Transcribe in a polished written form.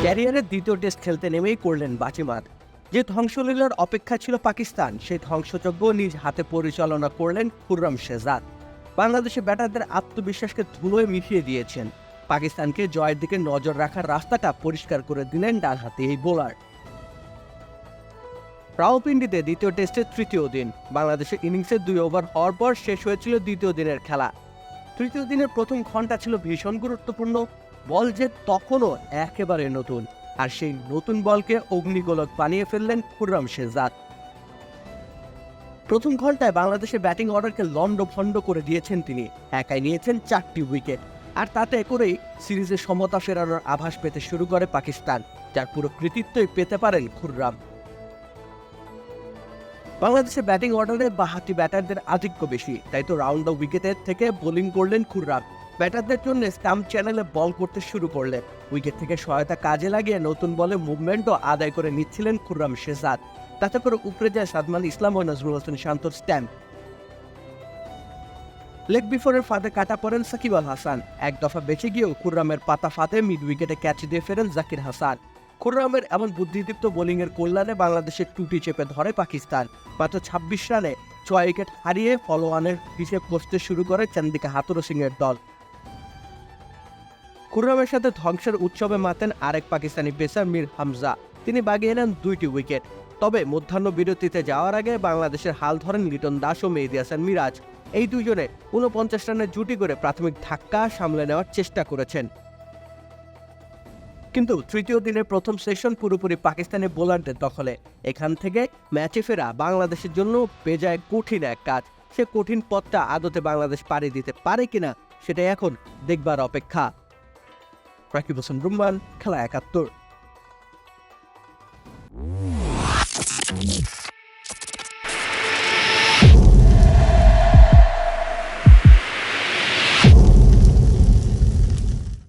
ক্যারিয়ারের দ্বিতীয় টেস্ট খেলতে নেমেই করলেন বাজিমাত। যে ধ্বংসলীলার অপেক্ষা ছিল পাকিস্তান, সেই ধ্বংসযজ্ঞ নিজ হাতে পরিচালনা করলেন খুররম শেহজাদ। বাংলাদেশি ব্যাটারদের আত্মবিশ্বাসকে ধুলোয় মিশিয়ে দিয়েছেন। পাকিস্তানকে জয়ের দিকে নজর রাখার রাস্তাটা পরিষ্কার করে দিলেন ডানহাতি এই বোলার। রাওয়ালপিন্ডিতে দ্বিতীয় টেস্টের তৃতীয় দিন। বাংলাদেশের ইনিংসে 2 ওভার হওয়ার পর শেষ হয়েছিল দ্বিতীয় দিনের খেলা। তৃতীয় দিনের প্রথম ঘন্টা ছিল ভীষণ গুরুত্বপূর্ণ। বল যে তখনও একেবারে নতুন, আর সেই নতুন বলকে অগ্নিগোলক বানিয়ে ফেললেন খুররম শেহজাদ। প্রথম ঘন্টায় বাংলাদেশের ব্যাটিং অর্ডারকে লন্ডভন্ড করে দিয়েছেন তিনি। একাই নিয়েছেন 4টি উইকেট, আর তাতে করেই সিরিজে সমতা ফেরানোর আভাস পেতে শুরু করে পাকিস্তান, যার পুরো কৃতিত্বই পেতে পারেন খুররম। বাংলাদেশের ব্যাটিং অর্ডারে বাহাতি ব্যাটারদের আধিক্য বেশি, তাই তো রাউন্ড দ্য উইকেটের থেকে বোলিং করলেন খুররম। ব্যাটারদের জন্য স্টাম্প চ্যানেলে বল করতে শুরু করলেন। উইকেট থেকে সহায়তা কাজে লাগিয়ে নতুন বলে মুভমেন্টও আদায় করে নিচ্ছিলেন খুররম শেহজাদ। তাতে করে উপরে যায় সাদমান ইসলাম ও নজরুল হোসেন শান্তর স্ট্যাম্প। লেগ বিফোরের ফাঁদে কাটা পড়েন সাকিব আল হাসান। এক দফা বেঁচে গিয়েও খুররমের পাতা ফাঁদে মিড উইকেটে ক্যাচ দিয়ে ফেরেন জাকির হাসান। খুররমের এমন বুদ্ধিদীপ্ত বোলিংয়ের কল্যাণে বাংলাদেশের টুটি চেপে ধরে পাকিস্তান। মাত্র 26 রানে 6 উইকেট হারিয়ে ফলোয়ানের হিসেব কষতে শুরু করে চান্দিকা হাতুরু সিংয়ের দল। খুররমের সাথে ধ্বংসের উৎসবে মাতেন আরেক পাকিস্তানি পেসার মীর হামজা। তিনি বাগিয়ে নেন 2টি উইকেট। তবে মধ্যাহ্ন বিরতিতে যাওয়ার আগে বাংলাদেশের হাল ধরেন লিটন দাস ও মেহেদী হাসান মিরাজ। এই দুজনে 49 রানের জুটি করে প্রাথমিক ধাক্কা সামলে নেওয়ার চেষ্টা করেছেন। কিন্তু তৃতীয় দিনের প্রথম সেশন পুরোপুরি পাকিস্তানি বোলারদের দখলে। এখান থেকে ম্যাচে ফেরা বাংলাদেশের জন্য বেজায় কঠিন এক কাজ। সে কঠিন পথটা আদতে বাংলাদেশ পাড়ি দিতে পারে কিনা, সেটাই এখন দেখবার অপেক্ষা। রাকিব হোসেন রুম্মান, খেলা 71।